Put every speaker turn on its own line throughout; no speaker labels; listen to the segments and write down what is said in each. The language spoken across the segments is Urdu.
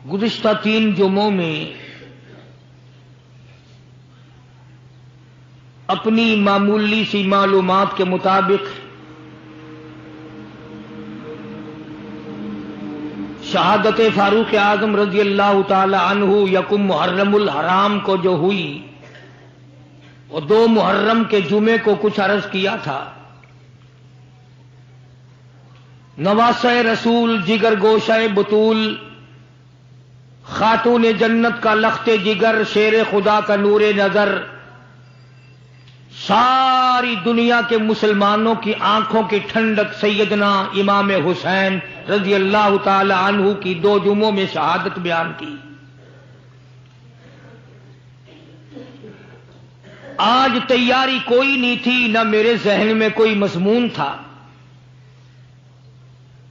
گزشتہ 3 جمعوں میں اپنی معمولی سی معلومات کے مطابق شہادت فاروق اعظم رضی اللہ تعالی عنہ یکم محرم الحرام کو جو ہوئی، وہ 2 محرم کے جمعے کو کچھ عرض کیا تھا۔ نواسہ رسول، جگر گوشہ بطول، خاتون جنت کا لخت جگر، شیر خدا کا نور نظر، ساری دنیا کے مسلمانوں کی آنکھوں کی ٹھنڈک سیدنا امام حسین رضی اللہ تعالی عنہ کی 2 جمعوں میں شہادت بیان کی۔ آج تیاری کوئی نہیں تھی، نہ میرے ذہن میں کوئی مضمون تھا۔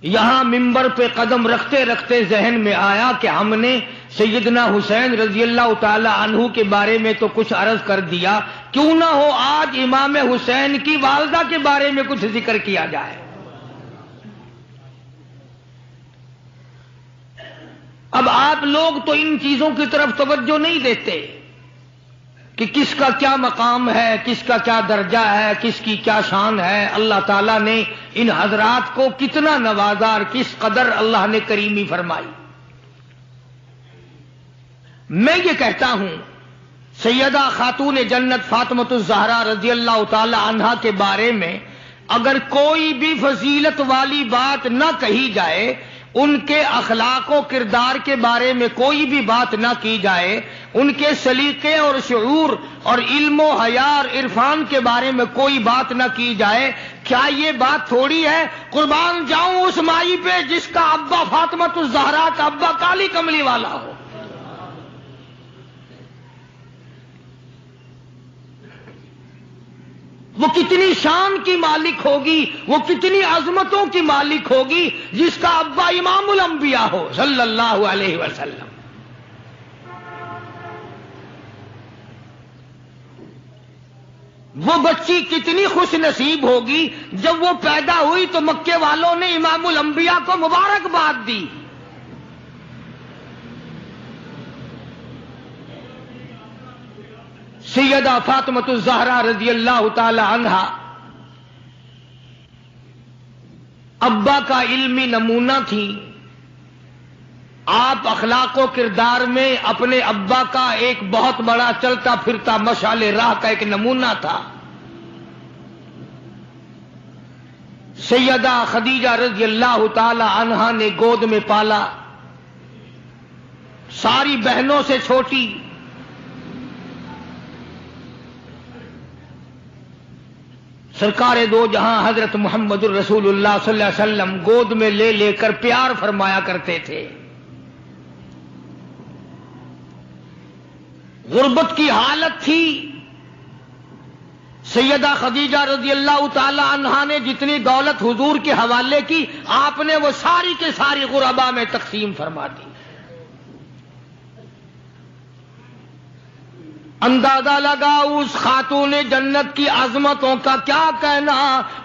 یہاں منبر پہ قدم رکھتے رکھتے ذہن میں آیا کہ ہم نے سیدنا حسین رضی اللہ تعالی عنہ کے بارے میں تو کچھ عرض کر دیا، کیوں نہ ہو آج امام حسین کی والدہ کے بارے میں کچھ ذکر کیا جائے۔ اب آپ لوگ تو ان چیزوں کی طرف توجہ نہیں دیتے کہ کس کا کیا مقام ہے، کس کا کیا درجہ ہے، کس کی کیا شان ہے، اللہ تعالیٰ نے ان حضرات کو کتنا نوازا اور کس قدر اللہ نے کریمی فرمائی۔ میں یہ کہتا ہوں سیدہ خاتون جنت فاطمۃ الزہرا رضی اللہ تعالی عنہا کے بارے میں اگر کوئی بھی فضیلت والی بات نہ کہی جائے، ان کے اخلاق و کردار کے بارے میں کوئی بھی بات نہ کی جائے، ان کے سلیقے اور شعور اور علم و حیا اور عرفان کے بارے میں کوئی بات نہ کی جائے، کیا یہ بات تھوڑی ہے؟ قربان جاؤں اس مائی پہ جس کا ابا فاطمۃ الزہرا کا ابا کالی کملی والا ہو۔ وہ کتنی شان کی مالک ہوگی، وہ کتنی عظمتوں کی مالک ہوگی جس کا ابا امام الانبیاء ہو صلی اللہ علیہ وسلم۔ وہ بچی کتنی خوش نصیب ہوگی جب وہ پیدا ہوئی تو مکے والوں نے امام الانبیاء کو مبارکباد دی۔ سیدہ فاطمۃ الزہرا رضی اللہ تعالی عنہا ابا کا علمی نمونہ تھی۔ آپ اخلاق و کردار میں اپنے ابا کا ایک بہت بڑا چلتا پھرتا مشعل راہ کا ایک نمونہ تھا۔ سیدہ خدیجہ رضی اللہ تعالی عنہا نے گود میں پالا، ساری بہنوں سے چھوٹی۔ سرکار دو جہاں حضرت محمد الرسول اللہ صلی اللہ علیہ وسلم گود میں لے لے کر پیار فرمایا کرتے تھے۔ غربت کی حالت تھی، سیدہ خدیجہ رضی اللہ تعالی عنہا نے جتنی دولت حضور کے حوالے کی، آپ نے وہ ساری کے ساری غربا میں تقسیم فرما دی۔ اندازہ لگا اس خاتون جنت کی عظمتوں کا کیا کہنا،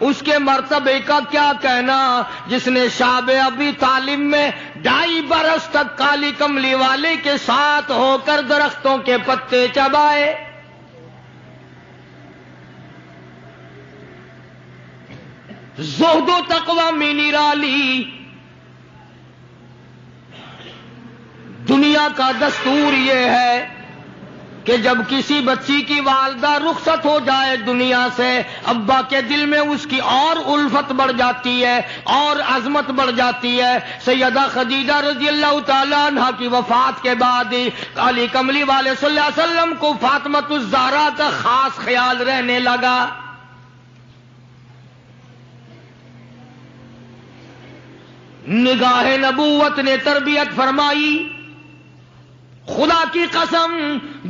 اس کے مرتبے کا کیا کہنا، جس نے شاب ابی طالب میں 2.5 برس تک کالی کملی والے کے ساتھ ہو کر درختوں کے پتے چبائے۔ زہد و تقوی میں نرالی، دنیا کا دستور یہ ہے کہ جب کسی بچی کی والدہ رخصت ہو جائے دنیا سے، ابا کے دل میں اس کی اور الفت بڑھ جاتی ہے اور عظمت بڑھ جاتی ہے۔ سیدہ خدیجہ رضی اللہ تعالی عنہا کی وفات کے بعد کالی کملی والے صلی اللہ علیہ وسلم کو فاطمۃ الزہرا کا خاص خیال رہنے لگا۔ نگاہ نبوت نے تربیت فرمائی، خدا کی قسم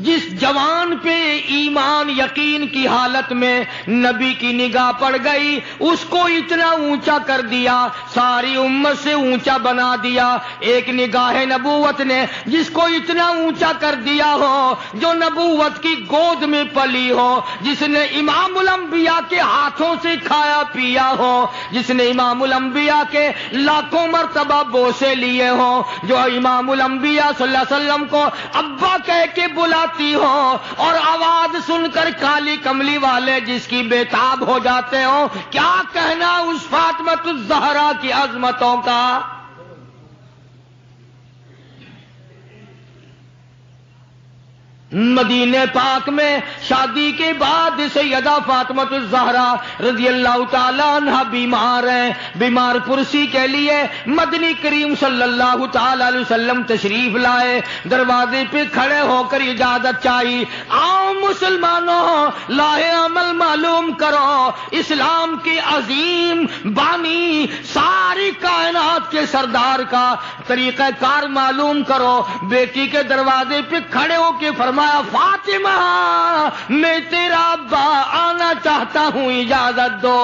جس جوان پہ ایمان یقین کی حالت میں نبی کی نگاہ پڑ گئی اس کو اتنا اونچا کر دیا، ساری امت سے اونچا بنا دیا۔ ایک نگاہ نبوت نے جس کو اتنا اونچا کر دیا ہو، جو نبوت کی گود میں پلی ہو، جس نے امام الانبیاء کے ہاتھوں سے کھایا پیا ہو، جس نے امام الانبیاء کے لاکھوں مرتبہ بوسے لیے ہوں، جو امام الانبیاء صلی اللہ علیہ وسلم کو ابا کہہ کے بلاتی ہو اور آواز سن کر کالی کملی والے جس کی بےتاب ہو جاتے ہو، کیا کہنا اس فاطمہ الزہرا کی عظمتوں کا۔ مدینے پاک میں شادی کے بعد سیدہ فاطمہ الزہرا رضی اللہ تعالی عنہ بیمار ہیں، بیمار پرسی کے لیے مدنی کریم صلی اللہ تعالی علیہ وسلم تشریف لائے، دروازے پہ کھڑے ہو کر اجازت چاہی، آؤ مسلمانوں لاہ عمل معلوم کرو، اسلام کے عظیم بانی ساری کائنات کے سردار کا طریقہ کار معلوم کرو۔ بیٹی کے دروازے پہ کھڑے ہو کے فرمایا فاطمہ میں تیرا ابا آنا چاہتا ہوں، اجازت دو۔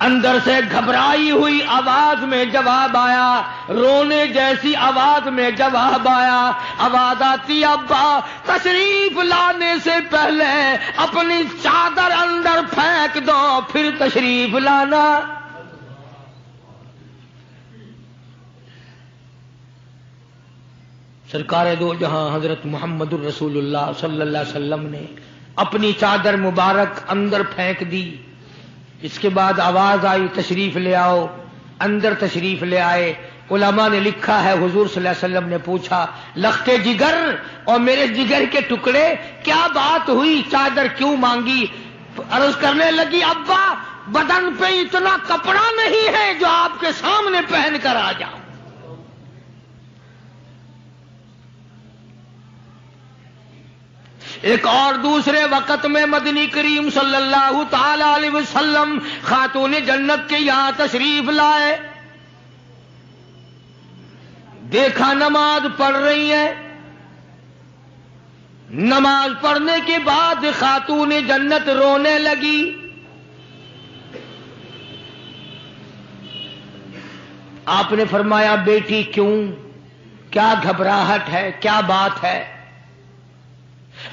اندر سے گھبرائی ہوئی آواز میں جواب آیا، رونے جیسی آواز میں جواب آیا، آواز آتی ابا تشریف لانے سے پہلے اپنی چادر اندر پھینک دو پھر تشریف لانا۔ سرکار دو جہاں حضرت محمد الرسول اللہ صلی اللہ علیہ وسلم نے اپنی چادر مبارک اندر پھینک دی۔ اس کے بعد آواز آئی تشریف لے آؤ، اندر تشریف لے آئے۔ علماء نے لکھا ہے حضور صلی اللہ علیہ وسلم نے پوچھا لختے جگر اور میرے جگر کے ٹکڑے کیا بات ہوئی، چادر کیوں مانگی؟ عرض کرنے لگی ابا بدن پہ اتنا کپڑا نہیں ہے جو آپ کے سامنے پہن کر آ جاؤں۔ ایک اور دوسرے وقت میں مدنی کریم صلی اللہ تعالی علیہ وسلم خاتون جنت کے یہاں تشریف لائے، دیکھا نماز پڑھ رہی ہے، نماز پڑھنے کے بعد خاتون جنت رونے لگی۔ آپ نے فرمایا بیٹی کیوں، کیا گھبراہٹ ہے، کیا بات ہے؟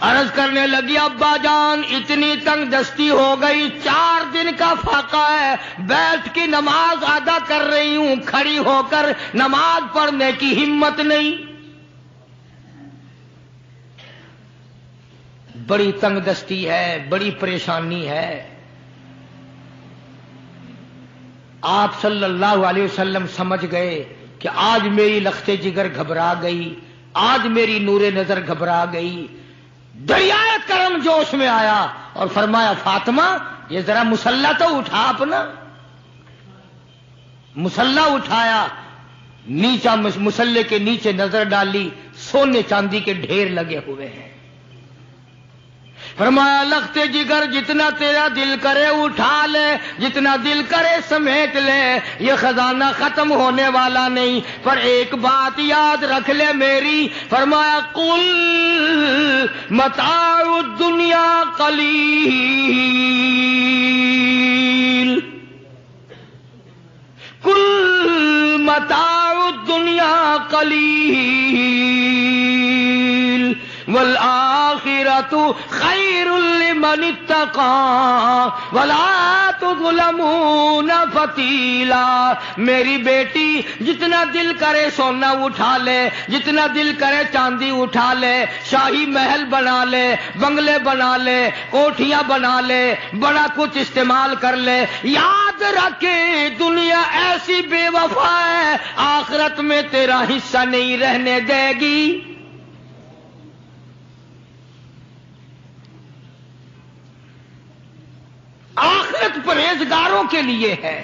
عرض کرنے لگی ابا جان اتنی تنگ دستی ہو گئی، 4 دن کا فاقہ ہے، بیٹھ کے نماز ادا کر رہی ہوں، کھڑی ہو کر نماز پڑھنے کی ہمت نہیں۔ بڑی تنگ دستی ہے، بڑی پریشانی ہے۔ آپ صلی اللہ علیہ وسلم سمجھ گئے کہ آج میری لخت جگر گھبرا گئی، آج میری نور نظر گھبرا گئی۔ دریائے کرم جوش میں آیا اور فرمایا فاطمہ یہ ذرا مصلہ تو اٹھا اپنا۔ مصلہ اٹھایا، نیچا مصلے کے نیچے نظر ڈالی، سونے چاندی کے ڈھیر لگے ہوئے ہیں۔ فرمایا لخت جگر جتنا تیرا دل کرے اٹھا لے، جتنا دل کرے سمیٹ لے، یہ خزانہ ختم ہونے والا نہیں، پر ایک بات یاد رکھ لے میری۔ فرمایا قل متاع الدنیا قلیل، قل متاع الدنیا قلیل والآخرۃ خیر لمن اتقى ولا تظلمون فتیلا۔ میری بیٹی جتنا دل کرے سونا اٹھا لے، جتنا دل کرے چاندی اٹھا لے، شاہی محل بنا لے، بنگلے بنا لے، کوٹھیاں بنا لے، بڑا کچھ استعمال کر لے، یاد رکھے دنیا ایسی بے وفا ہے آخرت میں تیرا حصہ نہیں رہنے دے گی۔ آخرت پرہیزگاروں کے لیے ہے،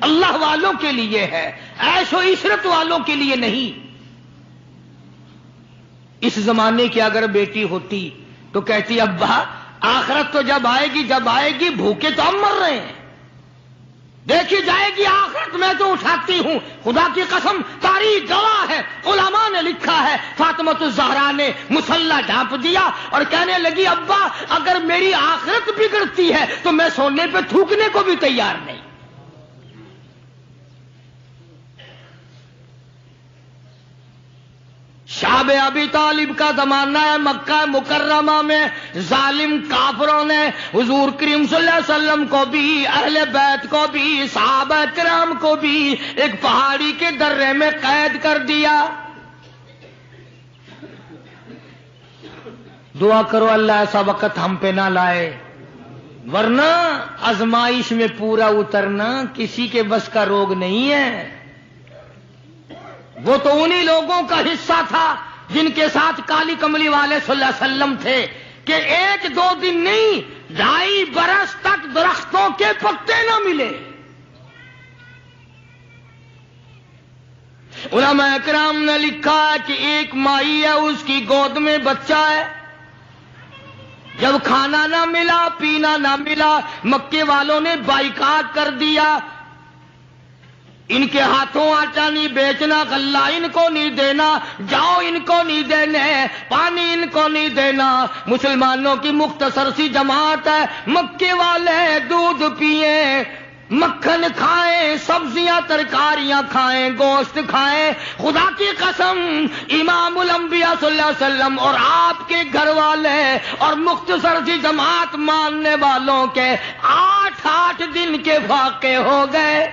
اللہ والوں کے لیے ہے، عیش و عشرت والوں کے لیے نہیں۔ اس زمانے کی اگر بیٹی ہوتی تو کہتی ابا آخرت تو جب آئے گی بھوکے تو ہم مر رہے ہیں، دیکھی جائے گی آخرت میں تو اٹھاتی ہوں. خدا کی قسم تاریخ گواہ ہے، علماء نے لکھا ہے، فاطمۃ الزہرا نے مصلی ڈھانپ دیا اور کہنے لگی ابا اگر میری آخرت بگڑتی ہے تو میں سونے پہ تھوکنے کو بھی تیار نہیں. شاب ابی طالب کا زمانہ ہے، مکہ مکرمہ میں ظالم کافروں نے حضور کریم صلی اللہ علیہ وسلم کو بھی، اہل بیت کو بھی، صحابہ کرام کو بھی ایک پہاڑی کے درے میں قید کر دیا. دعا کرو اللہ ایسا وقت ہم پہ نہ لائے، ورنہ آزمائش میں پورا اترنا کسی کے بس کا روگ نہیں ہے. وہ تو انہی لوگوں کا حصہ تھا جن کے ساتھ کالی کملی والے صلی اللہ علیہ وسلم تھے کہ ایک دو دن نہیں 2.5 برس تک درختوں کے پتے نہ ملے. علماء کرام نے لکھا ہے کہ ایک مائی ہے، اس کی گود میں بچہ ہے. جب کھانا نہ ملا، پینا نہ ملا، مکے والوں نے بائیکاٹ کر دیا. ان کے ہاتھوں آٹا نہیں بیچنا، غلہ ان کو نہیں دینا، جاؤ ان کو نہیں دینے، پانی ان کو نہیں دینا. مسلمانوں کی مختصر سی جماعت ہے، مکے والے دودھ پیئیں، مکھن کھائیں، سبزیاں ترکاریاں کھائیں، گوشت کھائیں. خدا کی قسم امام الانبیاء صلی اللہ علیہ وسلم اور آپ کے گھر والے اور مختصر سی جماعت ماننے والوں کے 8 دن کے واقعے ہو گئے.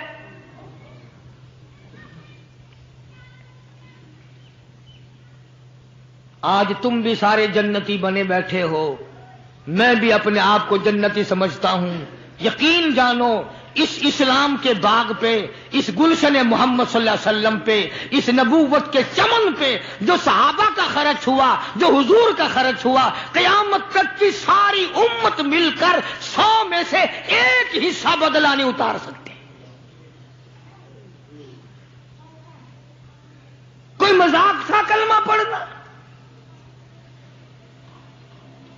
آج تم بھی سارے جنتی بنے بیٹھے ہو، میں بھی اپنے آپ کو جنتی سمجھتا ہوں. یقین جانو اس اسلام کے باغ پہ، اس گلشن محمد صلی اللہ علیہ وسلم پہ، اس نبوت کے چمن پہ جو صحابہ کا خرچ ہوا، جو حضور کا خرچ ہوا، قیامت تک کی ساری امت مل کر 100 میں سے 1 حصہ بدلہ نہیں اتار سکتے. کوئی مذاق تھا کلمہ پڑھنا؟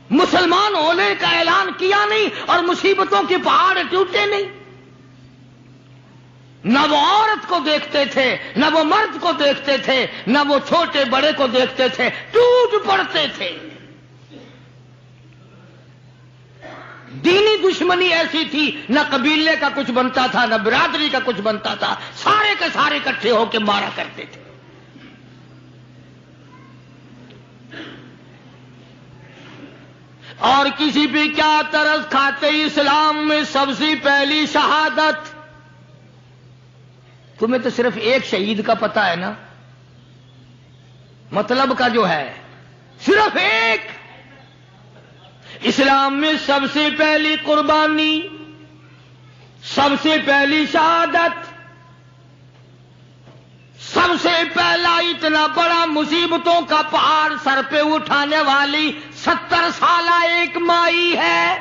مسلمان ہونے کا اعلان کیا نہیں اور مصیبتوں کے پہاڑ ٹوٹے نہیں. نہ وہ عورت کو دیکھتے تھے، نہ وہ مرد کو دیکھتے تھے، نہ وہ چھوٹے بڑے کو دیکھتے تھے، ٹوٹ پڑتے تھے. دینی دشمنی ایسی تھی، نہ قبیلے کا کچھ بنتا تھا، نہ برادری کا کچھ بنتا تھا، سارے کے سارے اکٹھے ہو کے مارا کرتے تھے. اور کسی بھی کیا ترس کھاتے اسلام میں سب سے پہلی شہادت. تمہیں تو صرف ایک شہید کا پتہ ہے نا، مطلب کا جو ہے صرف ایک. اسلام میں سب سے پہلی قربانی، سب سے پہلی شہادت، سب سے پہلا اتنا بڑا مصیبتوں کا پہاڑ سر پہ اٹھانے والی 70 سالہ ایک مائی ہے.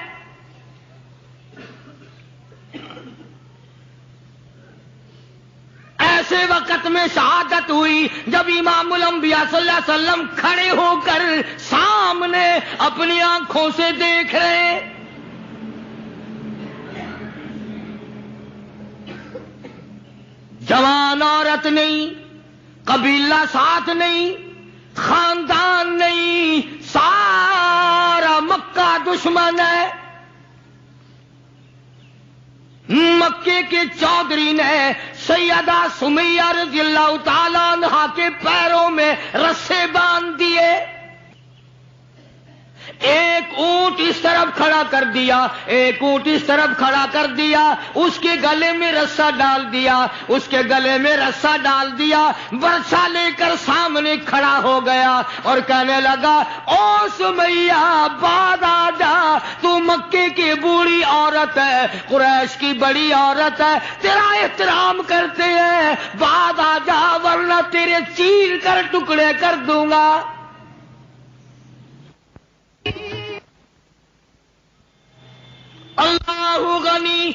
ایسے وقت میں شہادت ہوئی جب امام الانبیاء صلی اللہ علیہ وسلم کھڑے ہو کر سامنے اپنی آنکھوں سے دیکھ رہے. جوان عورت نہیں، قبیلہ ساتھ نہیں، خاندان نہیں، سارا مکہ دشمن ہے. مکے کے چودھری نے سیدہ سمیہ رضی اللہ تعالیٰ عنہا کے پیروں میں رسے باندھ دیے. ایک اونٹ اس طرف کھڑا کر دیا، ایک اونٹ اس طرف کھڑا کر دیا، اس کے گلے میں رسا ڈال دیا، اس کے گلے میں رسا ڈال دیا، برچا لے کر سامنے کھڑا ہو گیا اور کہنے لگا او سمیہ بعد آ جا، تو مکے کی بوڑھی عورت ہے، قریش کی بڑی عورت ہے، تیرا احترام کرتے ہیں، بعد آ جا ورنہ تیرے چیر کر ٹکڑے کر دوں گا. اللہ غنی.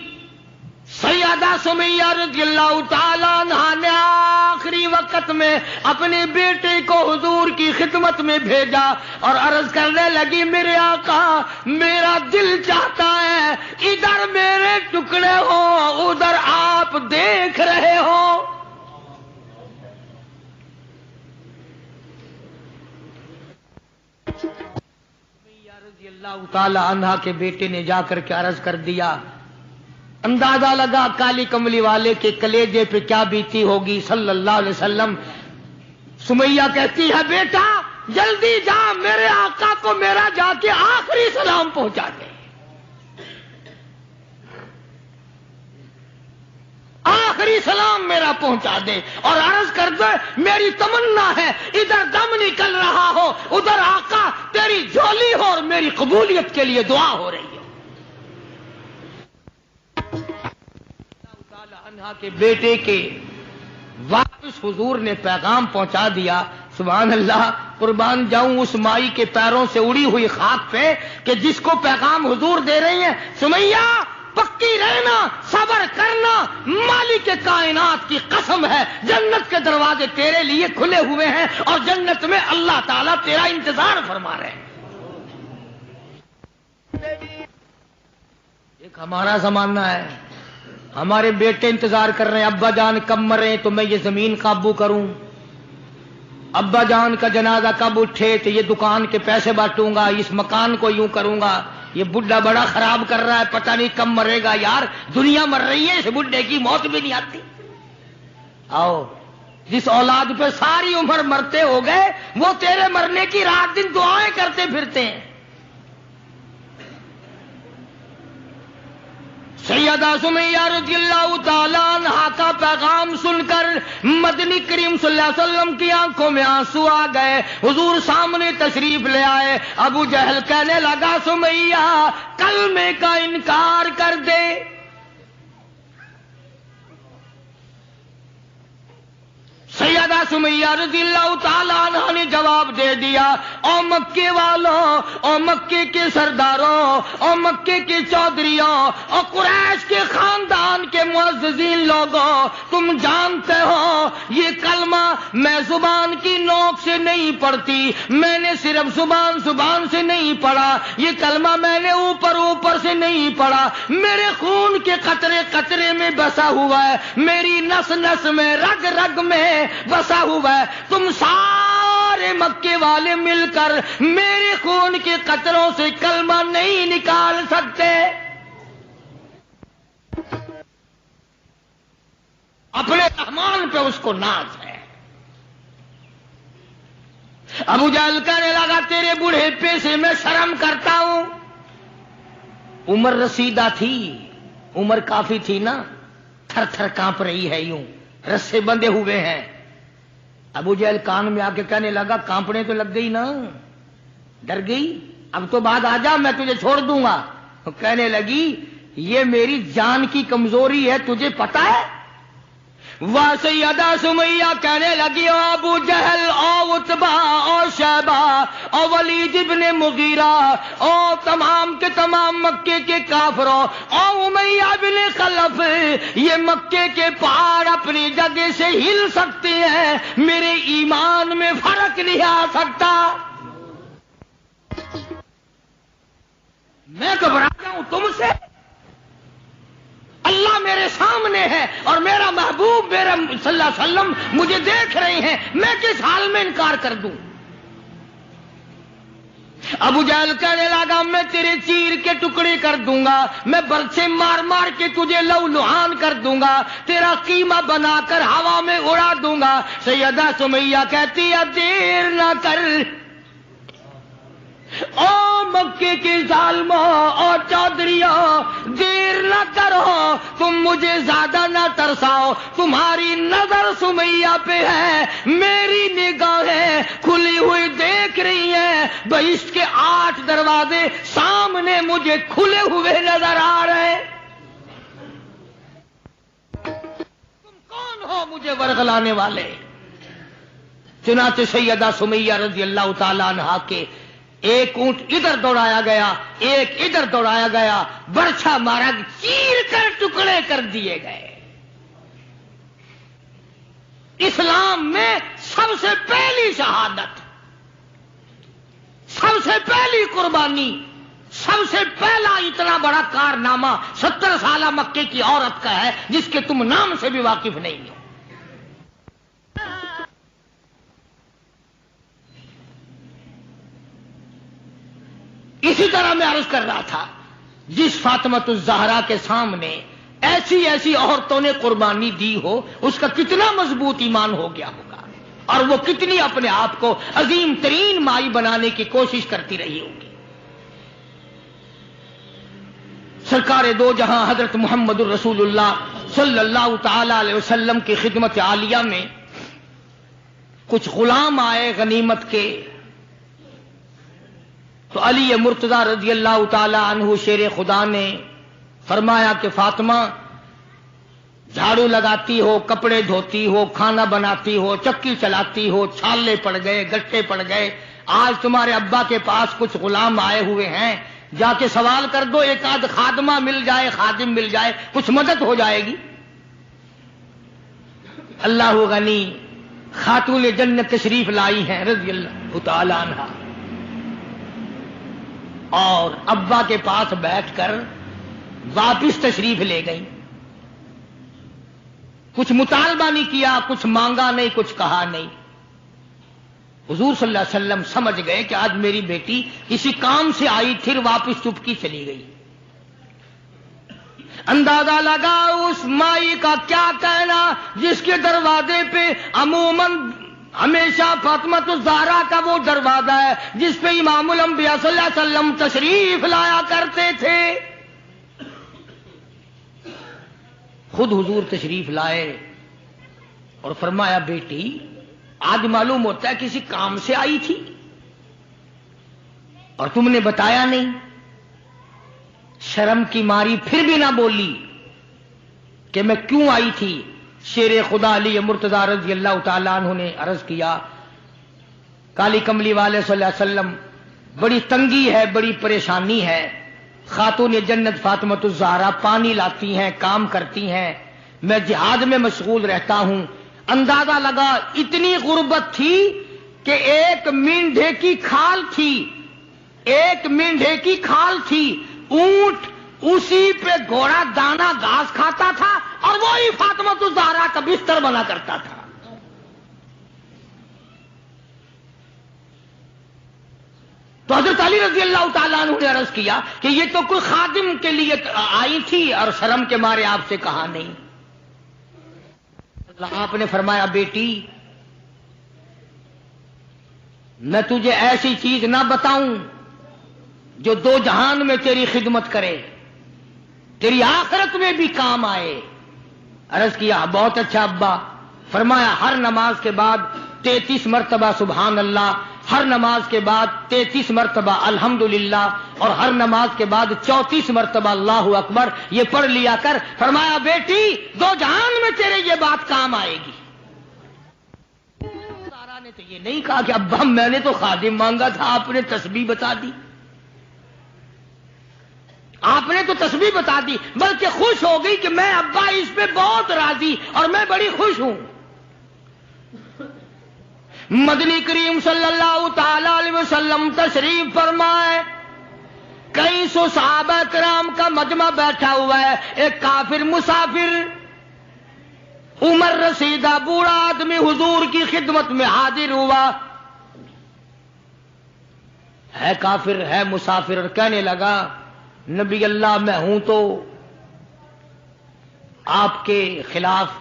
سیدہ سمیہ رضی اللہ تعالیٰ عنہا نے آخری وقت طاقت میں اپنے بیٹے کو حضور کی خدمت میں بھیجا اور عرض کرنے لگی میرے آقا میرا دل چاہتا ہے ادھر میرے ٹکڑے ہو ادھر آپ دیکھ رہے ہو. رضی اللہ تعالی عنہ کے بیٹے نے جا کر کے عرض کر دیا. اندازہ لگا کالی کملی والے کے کلیجے پہ کیا بیتی ہوگی صلی اللہ علیہ وسلم. سمیہ کہتی ہے بیٹا جلدی جا میرے آقا کو میرا جا کے آخری سلام پہنچا دے. آخری سلام میرا پہنچا دے اور عرض کر دے میری تمنا ہے ادھر دم نکل رہا ہو ادھر آقا تیری جھولی ہو اور میری قبولیت کے لیے دعا ہو رہی ہے. عنہا کے بیٹے کے واپس حضور نے پیغام پہنچا دیا. سبحان اللہ قربان جاؤں اس مائی کے پیروں سے اڑی ہوئی خاک پہ کہ جس کو پیغام حضور دے رہی ہیں سمیہ پکی رہنا صبر کرنا مالک کے کائنات کی قسم ہے جنت کے دروازے تیرے لیے کھلے ہوئے ہیں اور جنت میں اللہ تعالیٰ تیرا انتظار فرما رہے ہیں. ایک ہمارا زمانہ ہے ہمارے بیٹے انتظار کر رہے ہیں ابا جان کب مرے تو میں یہ زمین قابو کروں ابا جان کا جنازہ کب اٹھے تو یہ دکان کے پیسے بانٹوں گا اس مکان کو یوں کروں گا یہ بڈھا بڑا خراب کر رہا ہے پتہ نہیں کب مرے گا یار دنیا مر رہی ہے اس بڈھے کی موت بھی نہیں آتی. آؤ جس اولاد پہ ساری عمر مرتے ہو گئے وہ تیرے مرنے کی رات دن دعائیں کرتے پھرتے ہیں. سیدہ سمیہ رضی اللہ تعالیٰ عنہا کا پیغام سن کر مدنی کریم صلی اللہ علیہ وسلم کی آنکھوں میں آنسو آ گئے. حضور سامنے تشریف لے آئے. ابو جہل کہنے لگا سمیہ کلمے کا انکار کر دے. سیدہ سمیہ رضی اللہ تعالیٰ عنہ نے جواب دے دیا او مکے والوں او مکے کے سرداروں او مکے کے چودھریوں او قریش کے خاندان کے معززین لوگوں تم جانتے ہو یہ کلمہ میں زبان کی نوک سے نہیں پڑھتی میں نے صرف زبان سے نہیں پڑھا یہ کلمہ میں نے اوپر سے نہیں پڑھا میرے خون کے قطرے قطرے میں بسا ہوا ہے میری نس نس میں رگ رگ میں بسا ہوا ہے. تم سارے مکے والے مل کر میرے خون کے قطروں سے کلمہ نہیں نکال سکتے. اپنے رحمان پہ اس کو ناز ہے. ابو جہل کہنے لگا تیرے بوڑھے سے میں شرم کرتا ہوں. عمر رسیدہ تھی عمر کافی تھی نا تھر تھر کانپ رہی ہے یوں رسے بندھے ہوئے ہیں. ابو جہل کان میں آ کے کہنے لگا کانپنے تو لگ گئی نا ڈر گئی اب تو بعد آ جا میں تجھے چھوڑ دوں گا. کہنے لگی یہ میری جان کی کمزوری ہے تجھے پتا ہے. سیدہ سمیہ کہنے لگی او ابو جہل او عتبہ او شیبہ او ولید ابن مغیرہ او تمام کے تمام مکے کے کافروں او امیہ بن خلف یہ مکے کے پہاڑ اپنی جگہ سے ہل سکتے ہیں میرے ایمان میں فرق نہیں آ سکتا. میں گھبراتا ہوں تم سے اللہ میرے سامنے ہے اور میرا محبوب میرا صلی اللہ علیہ وسلم مجھے دیکھ رہے ہیں میں کس حال میں انکار کر دوں. ابو جہل کہنے لگا میں تیرے چیر کے ٹکڑے کر دوں گا میں برچے مار مار کے تجھے لو لہان کر دوں گا تیرا قیمہ بنا کر ہوا میں اڑا دوں گا. سیدہ سمیہ کہتی ہے دیر نہ کر او مکے کے ظالموں اور چودھریوں دیر نہ کرو تم مجھے زیادہ نہ ترساؤ تمہاری نظر سمیہ پہ ہے میری نگاہیں کھلی ہوئی دیکھ رہی ہیں بہشت کے 8 دروازے سامنے مجھے کھلے ہوئے نظر آ رہے ہیں. تم کون ہو مجھے ورغلانے والے. چنانچہ سیدہ سمیہ رضی اللہ تعالی عنہا کے ایک اونٹ ادھر دوڑایا گیا ایک ادھر دوڑایا گیا برچھا مارا چیر کر ٹکڑے کر دیے گئے. اسلام میں سب سے پہلی شہادت، سب سے پہلی قربانی، سب سے پہلا اتنا بڑا کارنامہ 70 سالہ مکے کی عورت کا ہے جس کے تم نام سے بھی واقف نہیں ہو۔ اسی طرح میں عرض کر رہا تھا، جس فاطمۃ الزہرا کے سامنے ایسی ایسی عورتوں نے قربانی دی ہو، اس کا کتنا مضبوط ایمان ہو گیا ہوگا، اور وہ کتنی اپنے آپ کو عظیم ترین مائی بنانے کی کوشش کرتی رہی ہوگی۔ سرکار دو جہاں حضرت محمد الرسول اللہ صلی اللہ تعالی علیہ وسلم کی خدمت عالیہ میں کچھ غلام آئے غنیمت کے، تو علی مرتضی رضی اللہ تعالی عنہ شیر خدا نے فرمایا کہ فاطمہ، جھاڑو لگاتی ہو، کپڑے دھوتی ہو، کھانا بناتی ہو، چکی چلاتی ہو، چھالے پڑ گئے، گٹے پڑ گئے، آج تمہارے ابا کے پاس کچھ غلام آئے ہوئے ہیں، جا کے سوال کر دو، ایک آدھ خادمہ مل جائے، خادم مل جائے، کچھ مدد ہو جائے گی۔ اللہ غنی خاتون جنت تشریف لائی ہیں رضی اللہ تعالی عنہا، اور ابا کے پاس بیٹھ کر واپس تشریف لے گئی۔ کچھ مطالبہ نہیں کیا، کچھ مانگا نہیں، کچھ کہا نہیں۔ حضور صلی اللہ علیہ وسلم سمجھ گئے کہ آج میری بیٹی کسی کام سے آئی، پھر واپس چپکی چلی گئی۔ اندازہ لگا اس مائی کا کیا کہنا جس کے دروازے پہ عموماً ہمیشہ فاطمۃ الزہرا کا وہ دروازہ ہے جس پہ امام الانبیاء صلی اللہ علیہ وسلم تشریف لایا کرتے تھے۔ خود حضور تشریف لائے اور فرمایا، بیٹی آج معلوم ہوتا ہے کسی کام سے آئی تھی اور تم نے بتایا نہیں۔ شرم کی ماری پھر بھی نہ بولی کہ میں کیوں آئی تھی۔ شیر خدا علی مرتضی رضی اللہ تعالیٰ عنہ نے عرض کیا، کالی کملی والے صلی اللہ علیہ وسلم، بڑی تنگی ہے، بڑی پریشانی ہے، خاتون جنت فاطمۃ الزہرا پانی لاتی ہیں، کام کرتی ہیں، میں جہاد میں مشغول رہتا ہوں۔ اندازہ لگا اتنی غربت تھی کہ ایک مینڈھے کی کھال تھی، ایک مینڈھے کی کھال تھی، اونٹ اسی پہ گھوڑا دانا گھاس کھاتا تھا اور وہی فاطمۃ الزہرا کا بستر بنا کرتا تھا۔ تو حضرت علی رضی اللہ تعالیٰ عنہ نے عرض کیا کہ یہ تو کوئی خادم کے لیے آئی تھی اور شرم کے مارے آپ سے کہا نہیں۔ آپ نے فرمایا، بیٹی میں تجھے ایسی چیز نہ بتاؤں جو دو جہان میں تیری خدمت کرے، تیری آخرت میں بھی کام آئے۔ عرض کیا، بہت اچھا ابا۔ فرمایا، ہر نماز کے بعد 33 مرتبہ سبحان اللہ، ہر نماز کے بعد 33 مرتبہ الحمدللہ، اور ہر نماز کے بعد 34 مرتبہ اللہ اکبر، یہ پڑھ لیا کر۔ فرمایا، بیٹی دو جہان میں تیرے یہ بات کام آئے گی۔ سارا نے تو یہ نہیں کہا کہ ابا میں نے تو خادم مانگا تھا، آپ نے تسبیح بتا دی، آپ نے تو تسبیح بتا دی، بلکہ خوش ہو گئی کہ میں ابا اس پہ بہت راضی اور میں بڑی خوش ہوں۔ مدنی کریم صلی اللہ تعالی علیہ وسلم تشریف فرمائے، کئی سو صحابہ کرام کا مجمع بیٹھا ہوا ہے، ایک کافر مسافر عمر رسیدہ بوڑھا آدمی حضور کی خدمت میں حاضر ہوا، ہے کافر ہے مسافر، اور کہنے لگا، نبی اللہ میں ہوں تو آپ کے خلاف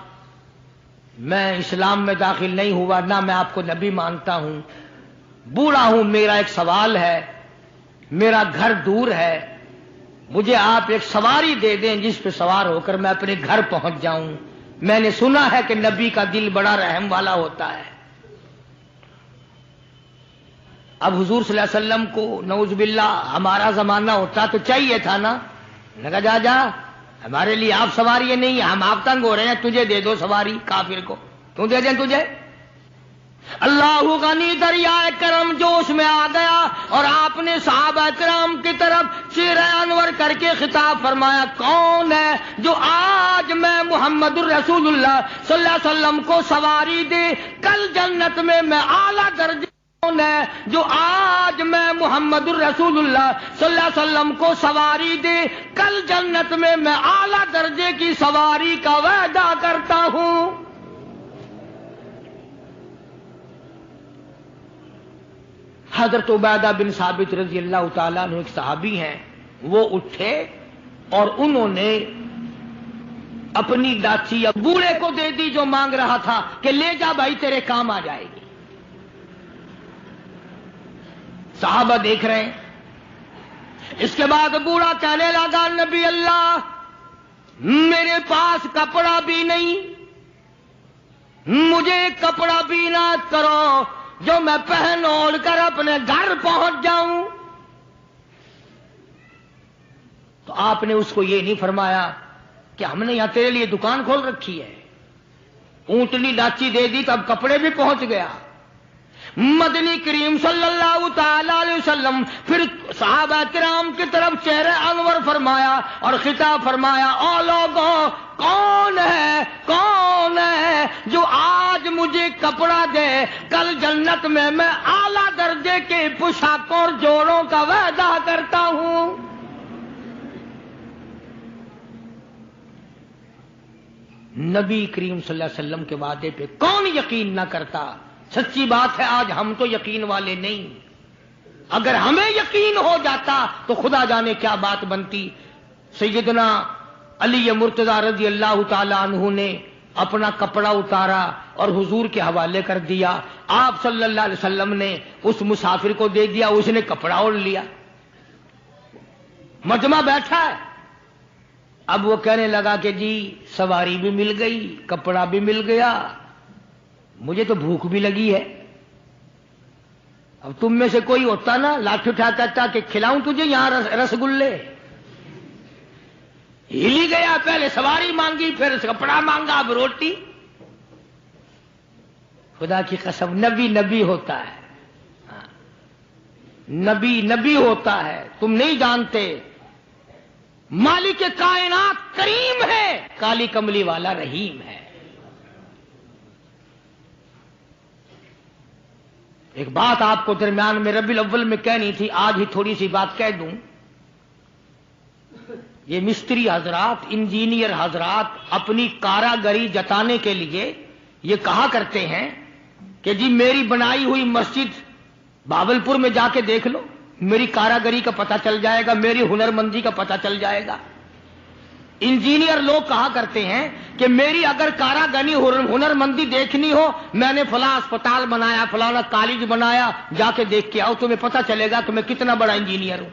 میں اسلام میں داخل نہیں ہوا، نہ میں آپ کو نبی مانتا ہوں، بوڑھا ہوں، میرا ایک سوال ہے، میرا گھر دور ہے، مجھے آپ ایک سواری دے دیں جس پہ سوار ہو کر میں اپنے گھر پہنچ جاؤں، میں نے سنا ہے کہ نبی کا دل بڑا رحم والا ہوتا ہے۔ اب حضور صلی اللہ علیہ وسلم کو نعوذ باللہ ہمارا زمانہ ہوتا تو چاہیے تھا نا، لگا جا جا ہمارے لیے آپ سواری نہیں، ہم آپ تنگ ہو رہے ہیں، تجھے دے دو سواری، کافر کو کیوں دے دیں تجھے؟ اللہ غنی دریائے کرم جوش میں آ گیا اور آپ نے صحابہ کرام کی طرف چہرہ انور کر کے خطاب فرمایا، کون ہے جو آج میں محمد الرسول اللہ صلی اللہ علیہ وسلم کو سواری دے کل جنت میں اعلیٰ درجے، کون ہے جو آج میں محمد الرسول اللہ صلی اللہ علیہ وسلم کو سواری دے کل جنت میں اعلیٰ درجے کی سواری کا وعدہ کرتا ہوں۔ حضرت عبیدہ بن ثابت رضی اللہ تعالیٰ عنہ ایک صحابی ہیں، وہ اٹھے اور انہوں نے اپنی ڈاچی بوڑھے کو دے دی جو مانگ رہا تھا کہ لے جا بھائی تیرے کام آ جائے گی۔ صحابہ دیکھ رہے ہیں۔ اس کے بعد بوڑھا کہنے لگا، نبی اللہ میرے پاس کپڑا بھی نہیں، مجھے کپڑا بھی نہ کرو جو میں پہن اوڑھ کر اپنے گھر پہنچ جاؤں۔ تو آپ نے اس کو یہ نہیں فرمایا کہ ہم نے یہاں تیرے لیے دکان کھول رکھی ہے، اونٹنی ڈاچی دے دی تو اب کپڑے بھی پہنچ گیا۔ مدنی کریم صلی اللہ تعالی علیہ وسلم پھر صحابہ کرام کی طرف چہرہ انور فرمایا اور خطاب فرمایا، او لوگوں کون ہے جو آج مجھے کپڑا دے کل جنت میں اعلیٰ درجے کے پوشاکوں اور جوڑوں کا وعدہ کرتا ہوں۔ نبی کریم صلی اللہ علیہ وسلم کے وعدے پہ کون یقین نہ کرتا؟ سچی بات ہے آج ہم تو یقین والے نہیں، اگر ہمیں یقین ہو جاتا تو خدا جانے کیا بات بنتی۔ سیدنا علی مرتضی رضی اللہ تعالی عنہ نے اپنا کپڑا اتارا اور حضور کے حوالے کر دیا، آپ صلی اللہ علیہ وسلم نے اس مسافر کو دے دیا، اس نے کپڑا اوڑھ لیا، مجمع بیٹھا ہے۔ اب وہ کہنے لگا کہ جی سواری بھی مل گئی، کپڑا بھی مل گیا، مجھے تو بھوک بھی لگی ہے۔ اب تم میں سے کوئی ہوتا نا لاٹھی اٹھا کہتا کہ کھلاؤں تجھے یہاں رسگلے، ہل ہی گیا، پہلے سواری مانگی پھر کپڑا مانگا اب روٹی۔ خدا کی قسم نبی ہوتا ہے، نبی ہوتا ہے، تم نہیں جانتے۔ مالک کائنات کریم ہے، کالی کملی والا رحیم ہے۔ ایک بات آپ کو درمیان میں ربیع الاول میں کہنی تھی، آج ہی تھوڑی سی بات کہہ دوں۔ یہ مستری حضرات، انجینئر حضرات اپنی کاراگری جتانے کے لیے یہ کہا کرتے ہیں کہ جی میری بنائی ہوئی مسجد بھاولپور میں جا کے دیکھ لو، میری کاراگری کا پتہ چل جائے گا، میری ہنرمندی کا پتہ چل جائے گا۔ انجینئر لوگ کہا کرتے ہیں کہ میری اگر کاراگری ہنرمندی دیکھنی ہو، میں نے فلاں اسپتال بنایا، فلاں کالج بنایا، جا کے دیکھ کے آؤ، تمہیں پتہ چلے گا کہ میں کتنا بڑا انجینئر ہوں۔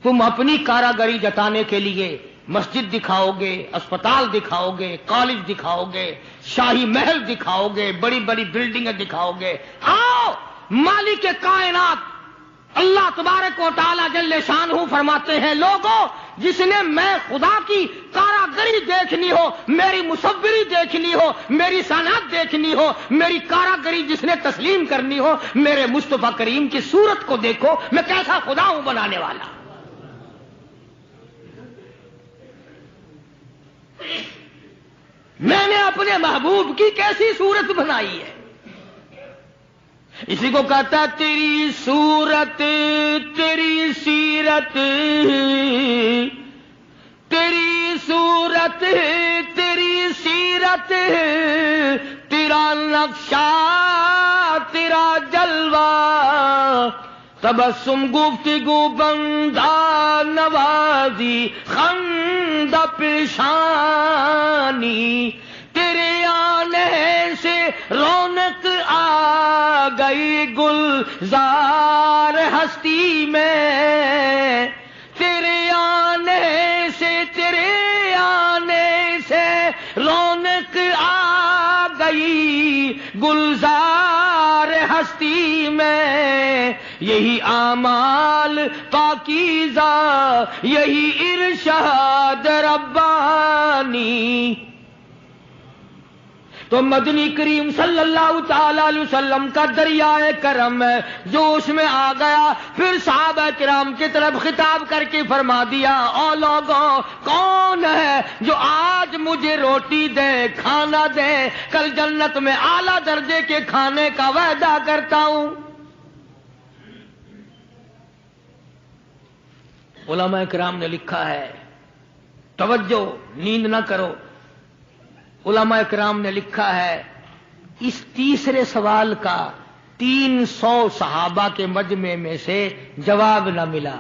تم اپنی کاراگری جتانے کے لیے مسجد دکھاؤ گے، اسپتال دکھاؤ گے، کالج دکھاؤ گے، شاہی محل دکھاؤ گے، بڑی بڑی بلڈنگیں دکھاؤ گے۔ آؤ مالک کائنات اللہ تبارک و تعالی جل شانہ فرماتے ہیں، لوگوں جس نے میں خدا کی کاراگری دیکھنی ہو، میری مصوری دیکھنی ہو، میری صنعت دیکھنی ہو، میری کاراگری جس نے تسلیم کرنی ہو، میرے مصطفیٰ کریم کی صورت کو دیکھو، میں کیسا خدا ہوں بنانے والا۔ میں نے اپنے محبوب کی کیسی صورت بنائی ہے۔ اسی کو کہتا ہے تیری صورت تیری سیرت، تیری صورت تیری سیرت، تیرا نقشہ تیرا جلوہ، تبسم گفتگو بندہ نوازی خندہ پیشانی، تیرے آنے سے رونق آ گئی گلزار ہستی میں، تیرے آنے سے رونق آ گئی گلزار ہستی میں، یہی اعمال پاکیزہ یہی ارشاد ربانی، تو مدنی کریم صلی اللہ تعالی علیہ وسلم کا دریائے کرم ہے جو اس میں آ گیا. پھر صحابہ کرام کی طرف خطاب کر کے فرما دیا او لوگوں کون ہے جو آج مجھے روٹی دے کھانا دے کل جنت میں اعلیٰ درجے کے کھانے کا وعدہ کرتا ہوں. علماء کرام نے لکھا ہے توجہ نیند نہ کرو. علماء کرام نے لکھا ہے اس تیسرے سوال کا 300 صحابہ کے مجمع میں سے جواب نہ ملا.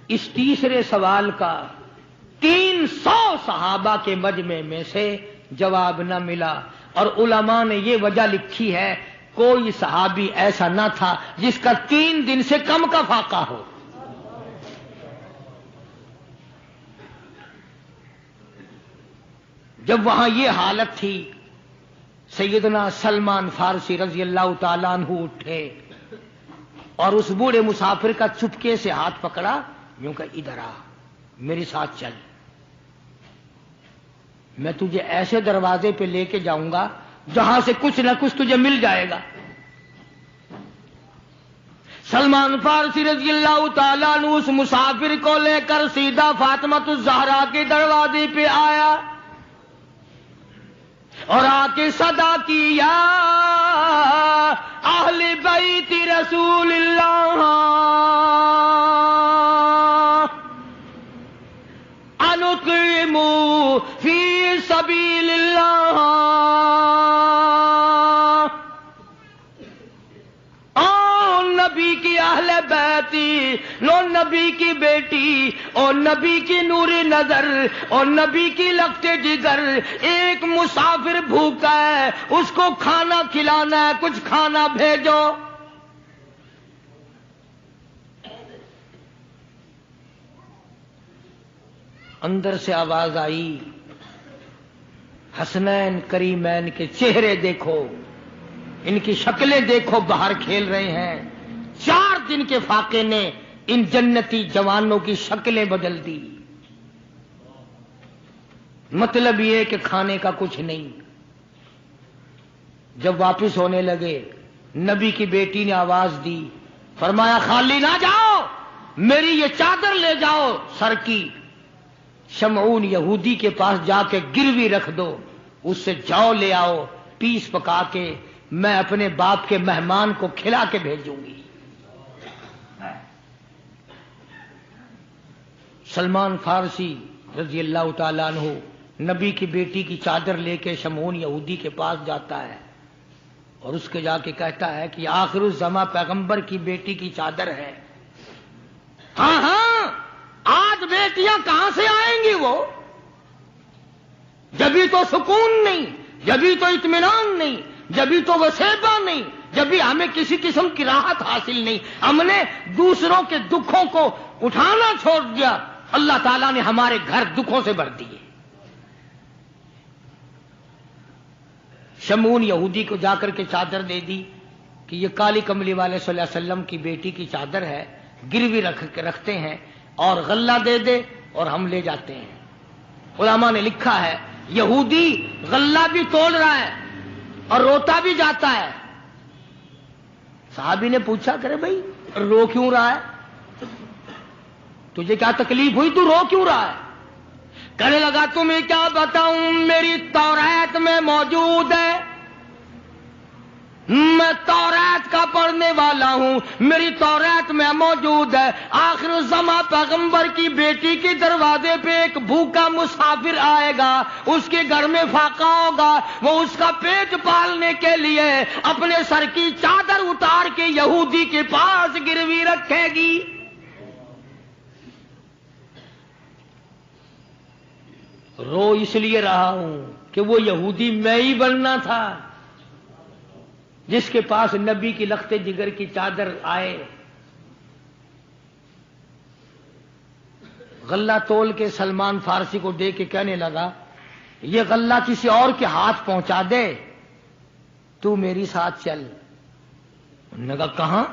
اس تیسرے سوال کا 300 صحابہ کے مجمع میں سے جواب نہ ملا. اور علماء نے یہ وجہ لکھی ہے کوئی صحابی ایسا نہ تھا جس کا 3 دن سے کم کا فاقہ ہو. جب وہاں یہ حالت تھی سیدنا سلمان فارسی رضی اللہ تعالیٰ عنہ اٹھے اور اس بوڑھے مسافر کا چپکے سے ہاتھ پکڑا یوں کہ ادھر آ میرے ساتھ چل میں تجھے ایسے دروازے پہ لے کے جاؤں گا جہاں سے کچھ نہ کچھ تجھے مل جائے گا. سلمان فارسی رضی اللہ تعالیٰ عنہ اس مسافر کو لے کر سیدھا فاطمۃ الزہرا کے دروازے پہ آیا اور آ کے صدا کی یا اہل بیت رسول اللہ انقیموا فی سبیل اللہ. نبی کی اہل بیتی لو نبی کی بیٹی اور نبی کی نور نظر اور نبی کی لگتے جگر ایک مسافر بھوکا ہے اس کو کھانا کھلانا ہے کچھ کھانا بھیجو. اندر سے آواز آئی حسنین کریمین کے چہرے دیکھو ان کی شکلیں دیکھو باہر کھیل رہے ہیں. 4 دن کے فاقے نے ان جنتی جوانوں کی شکلیں بدل دی. مطلب یہ کہ کھانے کا کچھ نہیں. جب واپس ہونے لگے نبی کی بیٹی نے آواز دی فرمایا خالی نہ جاؤ میری یہ چادر لے جاؤ سر کی شمعون یہودی کے پاس جا کے گروی رکھ دو اس سے جو لے آؤ پیس پکا کے میں اپنے باپ کے مہمان کو کھلا کے بھیجوں گی. سلمان فارسی رضی اللہ تعالیٰ عنہ نبی کی بیٹی کی چادر لے کے شمعون یہودی کے پاس جاتا ہے اور اس کے جا کے کہتا ہے کہ آخر الزماں پیغمبر کی بیٹی کی چادر ہے. ہاں ہاں آج بیٹیاں کہاں سے آئیں گی وہ جبھی تو سکون نہیں جبھی تو اطمینان نہیں جبھی تو وسیبہ نہیں جبھی ہمیں کسی قسم کی راحت حاصل نہیں. ہم نے دوسروں کے دکھوں کو اٹھانا چھوڑ دیا اللہ تعالیٰ نے ہمارے گھر دکھوں سے بھر دیے. شمعون یہودی کو جا کر کے چادر دے دی کہ یہ کالی کملی والے صلی اللہ علیہ وسلم کی بیٹی کی چادر ہے گروی رکھتے ہیں اور غلہ دے دے اور ہم لے جاتے ہیں. علماء نے لکھا ہے یہودی غلہ بھی تول رہا ہے اور روتا بھی جاتا ہے. صحابی نے پوچھا کرے بھائی رو کیوں رہا ہے تجھے کیا تکلیف ہوئی تو رو کیوں رہا ہے. کہنے لگا تمہیں کیا بتاؤں میری تورات میں موجود ہے میں تورات کا پڑھنے والا ہوں میری تورات میں موجود ہے آخر الزماں پیغمبر کی بیٹی کے دروازے پہ ایک بھوکا مسافر آئے گا اس کے گھر میں فاقہ ہوگا وہ اس کا پیٹ پالنے کے لیے اپنے سر کی چادر اتار کے یہودی کے پاس گروی رکھے گی. رو اس لیے رہا ہوں کہ وہ یہودی میں ہی بننا تھا جس کے پاس نبی کی لخت جگر کی چادر آئے. غلہ تول کے سلمان فارسی کو دے کے کہنے لگا یہ غلہ کسی اور کے ہاتھ پہنچا دے تو میری ساتھ چل. انہوں نے کہا کہاں؟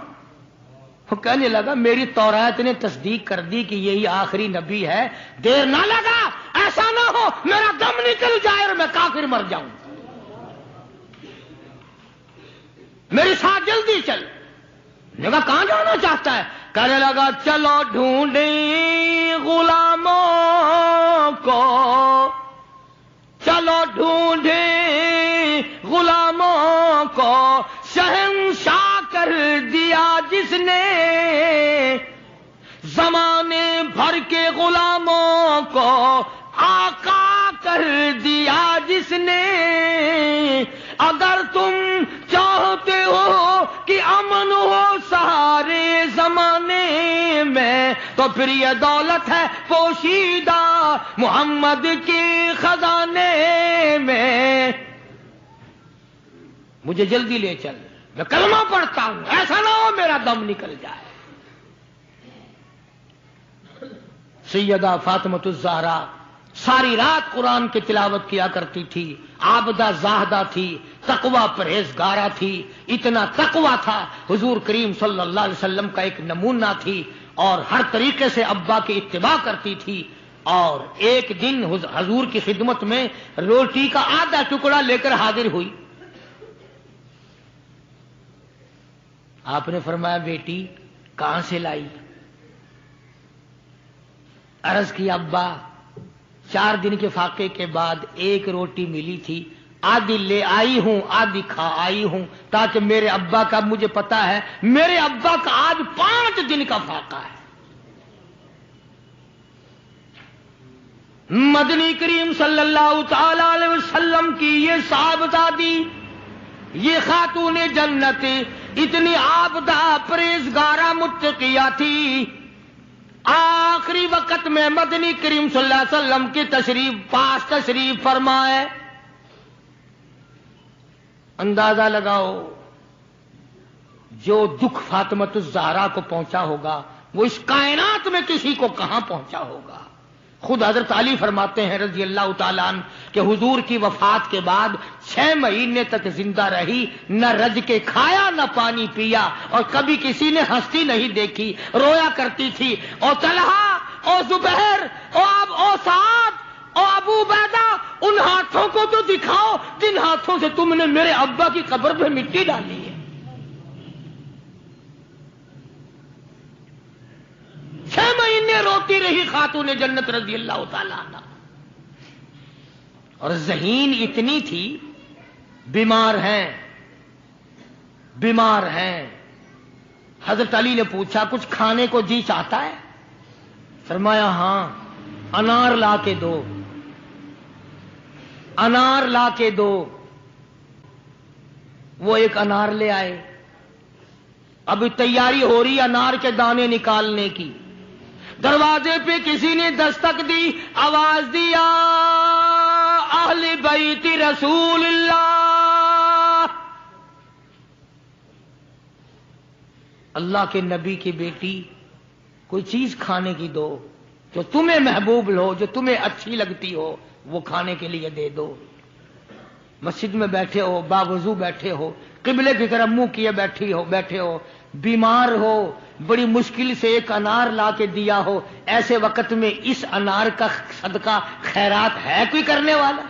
وہ کہنے لگا میری تورات نے تصدیق کر دی کہ یہی آخری نبی ہے دیر نہ لگا ایسا نہ ہو میرا دم نکل جائے پھر مر جاؤں، میرے ساتھ جلدی چل۔ نے کہا کہاں جانا چاہتا ہے؟ کہنے لگا چلو ڈھونڈیں غلاموں کو، چلو ڈھونڈیں غلاموں کو، شہنشاہ کر دیا جس نے زمانے بھر کے غلاموں کو، آقا کر دیا جس نے۔ اگر تم چاہتے ہو کہ امن ہو سارے زمانے میں تو پھر یہ دولت ہے پوشیدہ محمد کے خزانے میں۔ مجھے جلدی لے چل، میں کلمہ پڑھتا ہوں، ایسا نہ ہو میرا دم نکل جائے۔ سیدہ فاطمۃ الزہرا ساری رات قرآن کی تلاوت کیا کرتی تھی، عابدہ زاہدہ تھی، تقوی پرہیزگارہ تھی، اتنا تقوی تھا حضور کریم صلی اللہ علیہ وسلم کا ایک نمونہ تھی، اور ہر طریقے سے ابا کی اتباع کرتی تھی۔ اور ایک دن حضور کی خدمت میں روٹی کا آدھا ٹکڑا لے کر حاضر ہوئی۔ آپ نے فرمایا بیٹی کہاں سے لائی؟ عرض کیا ابا 4 دن کے فاقے کے بعد ایک روٹی ملی تھی، آدھی لے آئی ہوں آدھی کھا آئی ہوں، تاکہ میرے ابا کا، مجھے پتا ہے میرے ابا کا آج 5 دن کا فاقہ ہے۔ مدنی کریم صلی اللہ تعالی علیہ وسلم کی یہ صاحبزادی، یہ خاتون جنت اتنی عابدہ پرہیزگارہ متقیہ تھی، آخری وقت میں مدنی کریم صلی اللہ علیہ وسلم کی پاس تشریف فرمائے۔ اندازہ لگاؤ جو دکھ فاطمۃ الزہرا کو پہنچا ہوگا وہ اس کائنات میں کسی کو کہاں پہنچا ہوگا۔ خود حضرت علی فرماتے ہیں رضی اللہ تعالیٰ عنہ کہ حضور کی وفات کے بعد 6 مہینے تک زندہ رہی، نہ رج کے کھایا نہ پانی پیا، اور کبھی کسی نے ہستی نہیں دیکھی، رویا کرتی تھی۔ اور طلحہ اور زبیر اور سعد اور ابو عبیدہ، ان ہاتھوں کو تو دکھاؤ جن ہاتھوں سے تم نے میرے ابا کی قبر پہ مٹی ڈالی ہے۔ 6 مہینے روتی رہی خاتون جنت رضی اللہ تعالیٰ عنہ، اور ذہین اتنی تھی، بیمار ہیں۔ حضرت علی نے پوچھا کچھ کھانے کو جی چاہتا ہے؟ فرمایا ہاں، انار لا کے دو، انار لا کے دو۔ وہ ایک انار لے آئے، ابھی تیاری ہو رہی انار کے دانے نکالنے کی۔ دروازے پہ کسی نے دستک دی، آواز دیا اہل بیت رسول اللہ، اللہ کے نبی کی بیٹی کوئی چیز کھانے کی دو، جو تمہیں محبوب ہو، جو تمہیں اچھی لگتی ہو، وہ کھانے کے لیے دے دو۔ مسجد میں بیٹھے ہو، باوضو بیٹھے ہو، قبلے کی طرف منہ کیے بیٹھے ہو، بیمار ہو، بڑی مشکل سے ایک انار لا کے دیا ہو، ایسے وقت میں اس انار کا صدقہ خیرات ہے کوئی کرنے والا؟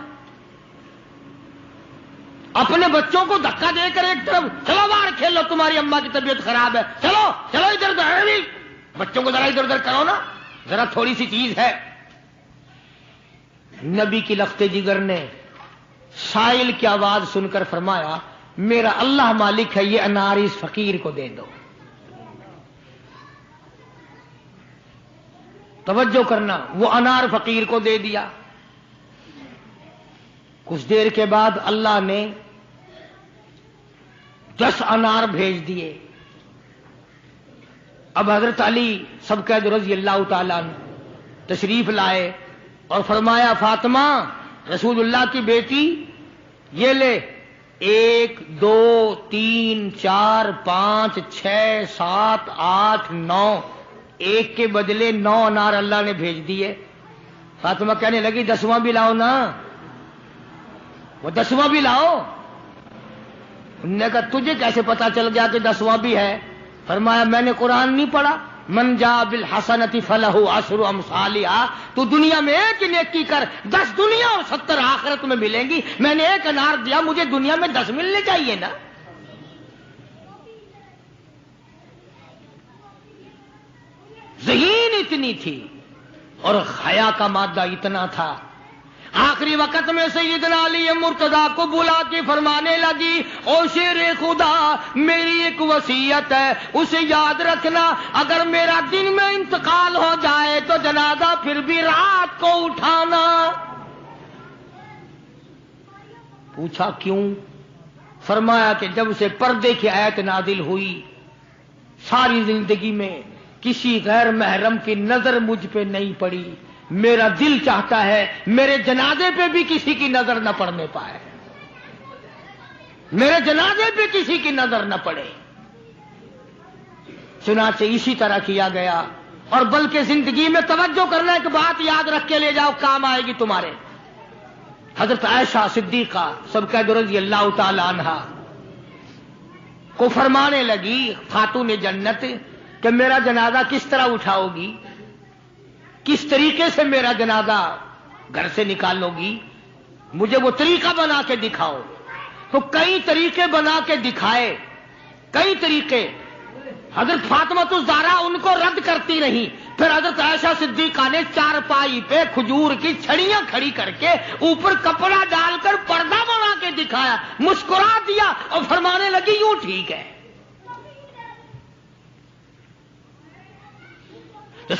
اپنے بچوں کو دھکا دے کر ایک طرف چلو باہر کھیلو، تمہاری اماں کی طبیعت خراب ہے، چلو ادھر ادھر، بچوں کو ذرا ادھر ادھر کرو نا، ذرا تھوڑی سی چیز ہے۔ نبی کی لخت جگر نے سائل کی آواز سن کر فرمایا میرا اللہ مالک ہے، یہ انار اس فقیر کو دے دو۔ توجہ کرنا، وہ انار فقیر کو دے دیا۔ کچھ دیر کے بعد اللہ نے 10 انار بھیج دیے۔ اب حضرت علی سب قید رضی اللہ تعالیٰ عنہ تشریف لائے اور فرمایا فاطمہ رسول اللہ کی بیٹی یہ لے، 1 2 3 4 5 6 7 8 9، ایک کے بدلے 9 انار اللہ نے بھیج دیے۔ فاطمہ کہنے لگی 10واں بھی لاؤ نا، وہ 10واں بھی لاؤ۔ انہوں نے کہا تجھے کیسے پتا چل گیا کہ 10واں بھی ہے؟ فرمایا میں نے قرآن نہیں پڑھا، من جاء بالحسنۃ فلہ عشر امثالھا، تو دنیا میں ایک نیکی کر 10 دنیا اور 70 آخرت میں ملیں گی. میں نے ایک انار دیا، مجھے دنیا میں 10 ملنے چاہیے نا. ذہین اتنی تھی اور حیا کا مادہ اتنا تھا. آخری وقت میں سیدنا علی مرتضیٰ کو بلا کے فرمانے لگی، او شیر خدا، میری ایک وصیت ہے، اسے یاد رکھنا، اگر میرا دن میں انتقال ہو جائے تو جنازہ پھر بھی رات کو اٹھانا. پوچھا کیوں؟ فرمایا کہ جب سے پردے کی آیت نازل ہوئی، ساری زندگی میں کسی غیر محرم کی نظر مجھ پہ نہیں پڑی. میرا دل چاہتا ہے میرے جنازے پہ بھی کسی کی نظر نہ پڑنے پائے، میرے جنازے پہ کسی کی نظر نہ پڑے. چنانچہ اسی طرح کیا گیا. اور بلکہ زندگی میں توجہ کرنا، ایک بات یاد رکھ کے لے جاؤ، کام آئے گی تمہارے. حضرت عائشہ صدیقہ سب کا رضی اللہ تعالی عنہا کو فرمانے لگی، خاتون جنت، کہ میرا جنازہ کس طرح اٹھاؤ گی، کس طریقے سے میرا جنازہ گھر سے نکالو گی، مجھے وہ طریقہ بنا کے دکھاؤ. تو کئی طریقے بنا کے دکھائے، کئی طریقے. حضرت فاطمہ الزہرا ان کو رد کرتی رہی. پھر حضرت عائشہ صدیقہ نے چارپائی پہ کھجور کی چھڑیاں کھڑی کر کے اوپر کپڑا ڈال کر پردہ بنا کے دکھایا، مسکرا دیا اور فرمانے لگی یوں ٹھیک ہے.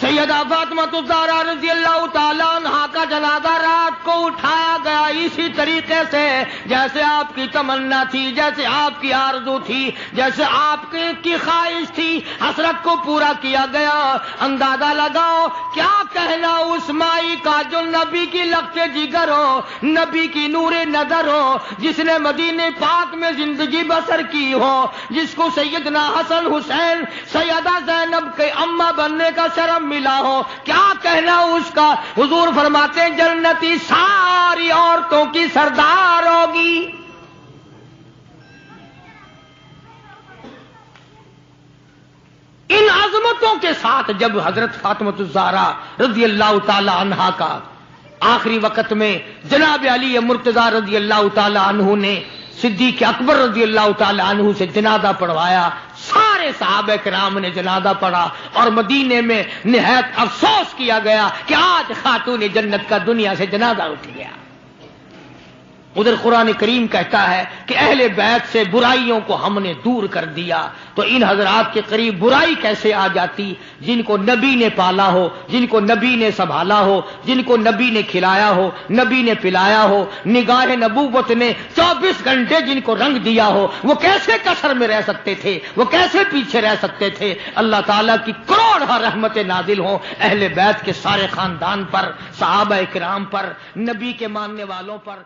سیدہ فاطمہ الزہرا رضی اللہ تعالیٰ عنہا کا جنازہ رات کو اٹھایا گیا اسی طریقے سے جیسے آپ کی تمنا تھی، جیسے آپ کی آرزو تھی، جیسے آپ کی خواہش تھی. حسرت کو پورا کیا گیا. اندازہ لگاؤ کیا کہنا اس مائی کا جو نبی کی لگتے جگر ہو، نبی کی نور نظر ہو، جس نے مدینے پاک میں زندگی بسر کی ہو، جس کو سیدنا حسن حسین سیدہ زینب کے اماں بننے کا شرف ملا ہو. کیا کہنا اس کا؟ حضور فرماتے ہیں جنتی ساری عورتوں کی سردار ہوگی. ان عظمتوں کے ساتھ جب حضرت فاطمہ الزہرا رضی اللہ تعالی عنہا کا آخری وقت میں جناب علی مرتضیٰ رضی اللہ تعالی عنہ نے صدیق اکبر رضی اللہ تعالی عنہ سے جنازہ پڑھوایا، سارے صحابہ کرام نے جنازہ پڑھا اور مدینے میں نہایت افسوس کیا گیا کہ آج خاتون جنت کا دنیا سے جنازہ اٹھ گیا. ادھر قرآن کریم کہتا ہے کہ اہل بیت سے برائیوں کو ہم نے دور کر دیا. تو ان حضرات کے قریب برائی کیسے آ جاتی؟ جن کو نبی نے پالا ہو، جن کو نبی نے سنبھالا ہو، جن کو نبی نے کھلایا ہو، نبی نے پلایا ہو، نگاہ نبوت نے 24 گھنٹے جن کو رنگ دیا ہو، وہ کیسے کسر میں رہ سکتے تھے؟ وہ کیسے پیچھے رہ سکتے تھے؟ اللہ تعالیٰ کی کروڑ رحمتیں نازل ہوں اہل بیت کے سارے خاندان پر، صحابہ کرام پر، نبی کے ماننے والوں پر.